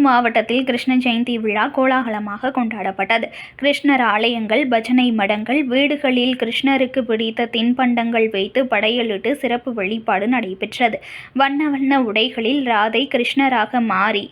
மாவட்டத்தில் கிருஷ்ண ஜெயந்தி விழா கோலாகலமாக கொண்டாடப்பட்டது. கிருஷ்ணர் ஆலயங்கள், பஜனை மடங்கள், வீடுகளில் கிருஷ்ணருக்கு பிடித்த தின்பண்டங்கள் வைத்து படையலிட்டு சிறப்பு வழிபாடு நடைபெற்றது. வண்ண வண்ண உடைகளில் ராதை கிருஷ்ணராக மாறி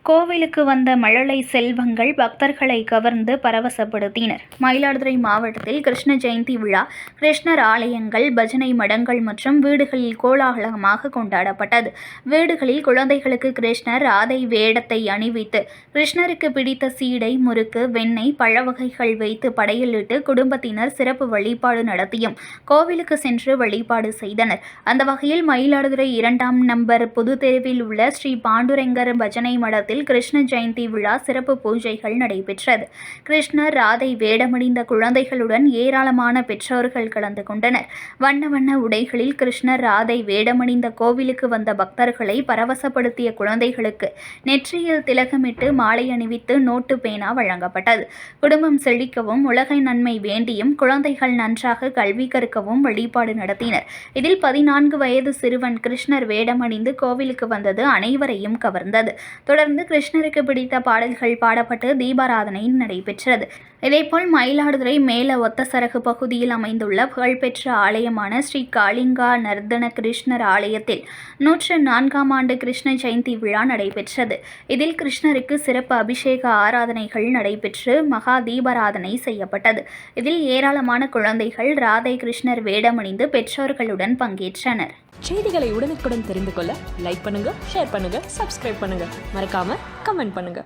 கோவிலுக்கு வந்த மழலை செல்வங்கள் பக்தர்களை கவர்ந்து பரவசப்படுத்தினர். மயிலாடுதுறை மாவட்டத்தில் கிருஷ்ண ஜெயந்தி விழா கிருஷ்ணர் ஆலயங்கள், பஜனை மடங்கள் மற்றும் வீடுகளில் கோலாகலமாக கொண்டாடப்பட்டது. வீடுகளில் குழந்தைகளுக்கு கிருஷ்ணர் ராதை வேடத்தை அணிவித்து கிருஷ்ணருக்கு பிடித்த சீடை, முறுக்கு, வெண்ணெய், பழ வகைகள் வைத்து படையலிட்டு குடும்பத்தினர் சிறப்பு வழிபாடு நடத்தியும் கோவிலுக்கு சென்று வழிபாடு செய்தனர். அந்த வகையில் மயிலாடுதுறை 2ஆம் நம்பர் பொதுத்தெருவில் உள்ள ஸ்ரீ பாண்டுரங்கர் பஜனை மடத்தில் கிருஷ்ண ஜெயந்தி விழா சிறப்பு பூஜைகள் நடைபெற்றது. கிருஷ்ணர், ராதை வேடமணிந்த குழந்தைகளுடன் ஏராளமான பெற்றோர்கள் கலந்து கொண்டனர். வண்ண வண்ண உடைகளில் கிருஷ்ணர், ராதை வேடமணிந்த கோவிலுக்கு வந்த பக்தர்களை பரவசப்படுத்திய குழந்தைகளுக்கு நெற்றியில் திலகமிட்டு மாலை அணிவித்து நோட்டு பேனா வழங்கப்பட்டது. குடும்பம் செழிக்கவும், உலக நன்மை வேண்டியும் குழந்தைகள் நன்றாக கல்வி கற்கவும் வழிபாடு நடத்தினர். இதில் 14 வயது சிறுவன் கிருஷ்ணர் வேடமணிந்து கோவிலுக்கு வந்தது அனைவரையும் கவர்ந்தது. தொடர்ந்து கிருஷ்ணருக்கு பிடித்த பாடல்கள் பாடப்பட்டு தீபாராதனை நடைபெற்றது. இதேபோல் மயிலாடுதுறை மேல ஒத்தசரகு பகுதியில் அமைந்துள்ள புகழ்பெற்ற ஆலயமான ஸ்ரீ காளிங்கா நர்தன கிருஷ்ணர் ஆலயத்தில் 104ஆம் ஆண்டு கிருஷ்ண ஜெயந்தி விழா நடைபெற்றது. இதில் கிருஷ்ணருக்கு சிறப்பு அபிஷேக ஆராதனைகள் நடைபெற்று மகா தீபாராதனை செய்யப்பட்டது. இதில் ஏராளமான குழந்தைகள் ராதை கிருஷ்ணர் வேடமணிந்து பெற்றோர்களுடன் பங்கேற்றனர். செய்திகளை உடனுக்குடன் தெரிந்து கொள்ள லைக் பண்ணுங்க, ஷேர் பண்ணுங்க, சப்ஸ்கிரைப் பண்ணுங்க, மறக்காம கமெண்ட் பண்ணுங்க.